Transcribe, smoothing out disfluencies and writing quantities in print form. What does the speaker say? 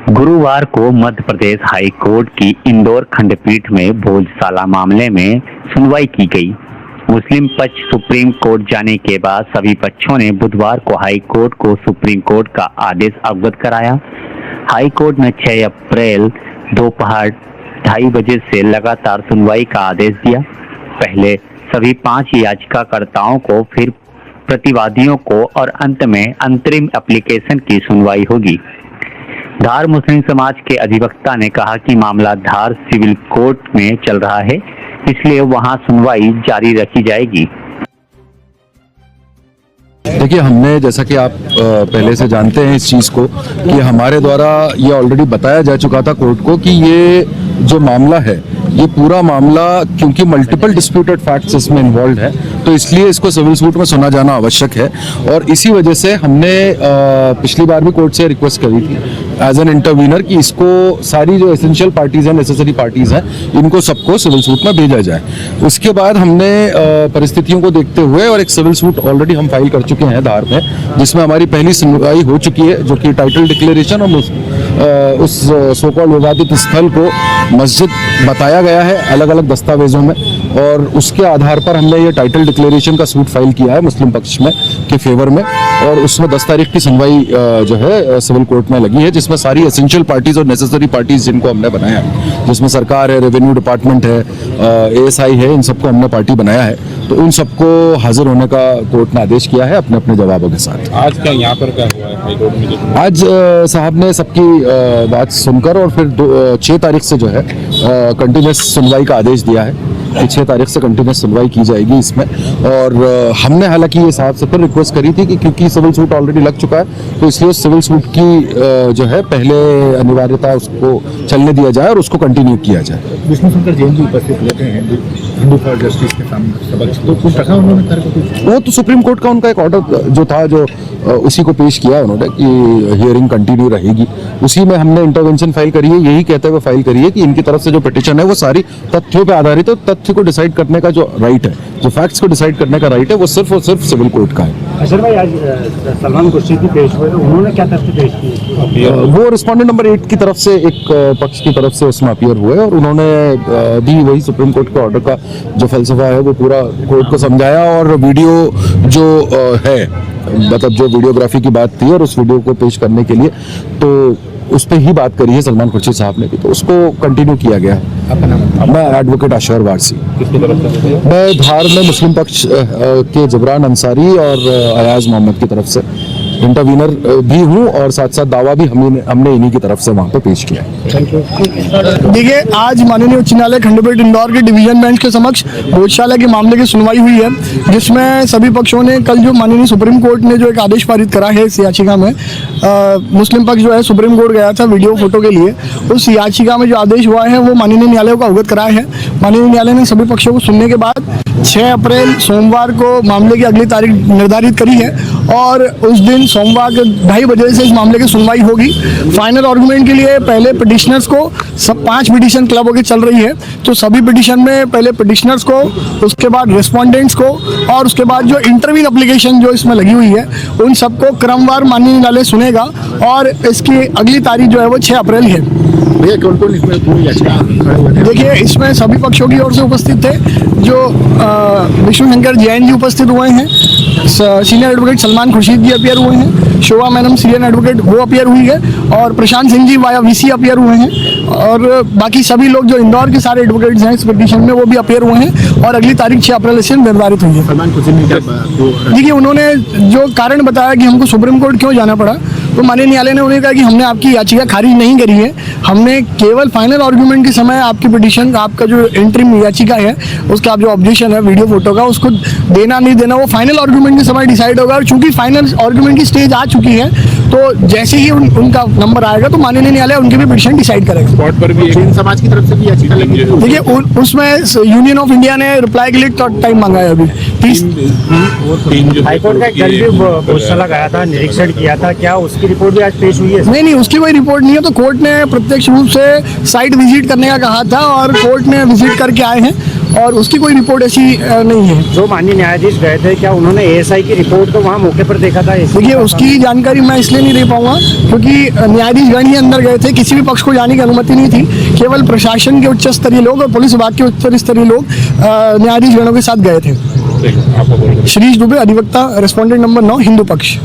गुरुवार को Madhya Pradesh high court की इंदौर खंडपीठ में भोजशाला मामले में सुनवाई की गई। मुस्लिम पक्ष सुप्रीम कोर्ट जाने के बाद सभी पक्षों ने बुधवार को हाई कोर्ट को सुप्रीम कोर्ट का आदेश अवगत कराया। हाई कोर्ट ने 6 अप्रैल दोपहर 2:30 बजे से लगातार सुनवाई का आदेश दिया। पहले सभी 5 याचिकाकर्ताओं को, फिर प्रतिवादियों को और अंत में अंतरिम एप्लीकेशन की सुनवाई होगी। धार मुस्लिम समाज के अधिवक्ता ने कहा कि मामला धार सिविल कोर्ट में चल रहा है, इसलिए वहां सुनवाई जारी रखी जाएगी। देखिए, हमने जैसा कि आप पहले से जानते हैं इस चीज़ को कि हमारे द्वारा ये ऑलरेडी बताया जा चुका था कोर्ट को कि ये जो मामला है, ये पूरा मामला क्योंकि मल्टीपल डिस्प्यूटेड फैक्ट्स इसमें इन्वॉल्व है, तो इसलिए इसको सिविल सूट में सुना जाना आवश्यक है। और इसी वजह से हमने पिछली बार भी कोर्ट से रिक्वेस्ट करी थी एज एन इंटरवीनर कि इसको सारी जो एसेंशियल पार्टीज हैं, नेसेसरी पार्टीज हैं, इनको सबको सिविल सूट में भेजा जाए। उसके बाद हमने परिस्थितियों को देखते हुए और एक सिविल सूट ऑलरेडी हम फाइल कर चुके हैं धार में, जिसमें हमारी पहली सुनवाई हो चुकी है, जो कि टाइटल डिक्लेरेशन और उस सो कॉल्ड विवादित स्थल को मस्जिद बताया गया है अलग अलग दस्तावेजों में, और उसके आधार पर हमने ये टाइटल डिक्लेरेशन का सूट फाइल किया है मुस्लिम पक्ष में के फेवर में। और उसमें 10 तारीख की सुनवाई जो है सिविल कोर्ट में लगी है, जिसमें सारी एसेंशियल पार्टीज और नेसेसरी पार्टीज जिनको हमने बनाया है, जिसमें सरकार है, रेवेन्यू डिपार्टमेंट है, ASI है, इन सबको हमने पार्टी बनाया है। तो उन सबको हाजिर होने का कोर्ट ने आदेश किया है अपने अपने जवाबों के साथ। आज क्या यहाँ पर क्या हुआ है हाई कोर्ट में? आज साहब ने सबकी बात सुनकर और फिर 6 तारीख से जो है कंटिन्यूस सुनवाई का आदेश दिया है कि 6 तारीख से कंटिन्यूस सुनवाई की जाएगी इसमें। और हमने हालांकि ये साहब से फिर रिक्वेस्ट करी थी कि क्योंकि सिविल सूट ऑलरेडी लग चुका है, तो इसलिए उस सिविल सूट की जो है पहले अनिवार्यता उसको चलने दिया जाए और उसको कंटिन्यू किया जाए। विष्णु शंकर जैन जी उपस्थित रहते हैं हिंदू फॉर जस्टिस के सामने, तो कुछ रखा उन्होंने तर्क कुछ? वो तो सुप्रीम कोर्ट का उनका एक ऑर्डर जो था, जो उसी को पेश किया उन्होंने कि हियरिंग कंटिन्यू रहेगी। उसी में हमने इंटरवेंशन फाइल करी है, यही कहते हुए फाइल करी है कि इनकी तरफ से जो पिटीशन है वो सारी तथ्यों पे आधारित है। तथ्य को डिसाइड करने का जो राइट है, जो फैक्ट्स को डिसाइड करने का राइट है, वो सिर्फ और सिर्फ सिविल कोर्ट का है। अशर भाई, आज सलमान खुर्शीद पेश हुए, उन्होंने क्या तथ्य पेश किए? वो रिस्पोंडेंट नंबर 8 की तरफ से एक पक्ष की तरफ से उसमें अपीयर हुए और उन्होंने भी वही सुप्रीम कोर्ट के ऑर्डर का जो फलसफा है वो पूरा कोर्ट को समझाया। और वीडियो जो है, मतलब जो वीडियोग्राफी की बात थी और उस वीडियो को पेश करने के लिए, तो उस पर ही बात करी है सलमान खुर्शीद साहब ने भी, तो उसको कंटिन्यू किया गया है। आपका नाम? मैं एडवोकेट अशर वारसी। किसकी तरफ से? मैं धार में मुस्लिम पक्ष के जबरान अंसारी और अयाज मोहम्मद की तरफ से इंटरवीनर भी हूँ, और साथ साथ दावा भी हमने इन्हीं की तरफ से वहाँ पे पेश किया है। देखिए, आज माननीय उच्च न्यायालय खंडपीठ इंदौर के डिवीजन बेंच के समक्ष भोजशाला के मामले की सुनवाई हुई है, जिसमें सभी पक्षों ने कल जो माननीय सुप्रीम कोर्ट ने जो एक आदेश पारित करा है इस याचिका में, मुस्लिम पक्ष जो है सुप्रीम कोर्ट गया था वीडियो फोटो के लिए, उस याचिका में जो आदेश हुआ है वो माननीय न्यायालय को अवगत कराया है। माननीय न्यायालय ने सभी पक्षों को सुनने के बाद 6 अप्रैल सोमवार को मामले की अगली तारीख निर्धारित करी है, और उस दिन सोमवार के 2:30 बजे से इस मामले की सुनवाई होगी। फाइनल आर्गुमेंट के लिए पहले पिटिशनर्स को, सब 5 पिटिशन क्लब होकर चल रही है, तो सभी पिटिशन में पहले पिटिशनर्स को, उसके बाद रेस्पोंडेंट्स को, और उसके बाद जो इंटरवीन एप्लीकेशन जो इसमें लगी हुई है उन सबको क्रमवार माननीय न्यायालय सुनेगा, और इसकी अगली तारीख जो है वो 6 अप्रैल है। भैया, कौन कौन इसमें पूरी याचिका? देखिए, इसमें सभी पक्षों की ओर से उपस्थित थे, जो विष्णु शंकर जैन जी उपस्थित हुए हैं, सीनियर एडवोकेट सलमान खुर्शीद जी अपीयर हुए हैं, शोभा मैडम सीनियर एडवोकेट वो अपीयर हुई है, और Prashant Singh ji via VC appear हुए हैं, और बाकी सभी लोग जो इंदौर के सारे एडवोकेट्स हैं इस पिटीशन में वो भी अपीयर हुए हैं, और अगली तारीख 6 अप्रैल से निर्धारित हुई है। सलमान खुर्शीद ने क्या? देखिए, उन्होंने जो कारण बताया कि हमको सुप्रीम कोर्ट क्यों जाना पड़ा, तो माननीय न्यायालय ने उन्हें कहा कि हमने आपकी याचिका खारिज नहीं करी है, हमने केवल फाइनल आर्गुमेंट के समय आपकी पिटीशन, आपका जो इंटरिम याचिका है उसका आप जो ऑब्जेक्शन है वीडियो फोटो का, उसको देना नहीं देना वो फाइनल आर्गुमेंट के समय डिसाइड होगा। और चूंकि फाइनल आर्गुमेंट की स्टेज आ चुकी है, तो जैसे ही उनका नंबर आएगा तो माननीय न्यायालय उनकी भी पिटीशन डिसाइड करेगा। स्पॉट पर भी जैन समाज की तरफ से भी याचिका लगी है। देखिए, उसमें यूनियन ऑफ इंडिया ने रिप्लाई के लिए टाइम मांगा है अभी 30। हाईकोर्ट का कल भी भोजशाला गया था, निरीक्षण किया था, क्या उसकी रिपोर्ट भी आज पेश हुई है? नहीं, उसकी कोई रिपोर्ट नहीं है, तो कोर्ट ने प्रत्यक्ष रूप से साइट विजिट करने का कहा था, और कोर्ट ने विजिट करके आए हैं, और उसकी कोई रिपोर्ट ऐसी नहीं है। जो माननीय न्यायाधीश गए थे, क्या उन्होंने एएसआई की रिपोर्ट को वहाँ मौके पर देखा था? देखिए, उसकी जानकारी मैं इसलिए नहीं दे पाऊंगा क्योंकि न्यायाधीश गण ही अंदर गए थे, किसी भी पक्ष को जाने की अनुमति नहीं थी। केवल प्रशासन के उच्च स्तरीय लोग और पुलिस विभाग के उच्च स्तरीय लोग न्यायाधीश गणों के साथ गए थे। आपको बोल श्रीश दुबे, अधिवक्ता, रेस्पोंडेंट नंबर 9, हिंदू पक्ष।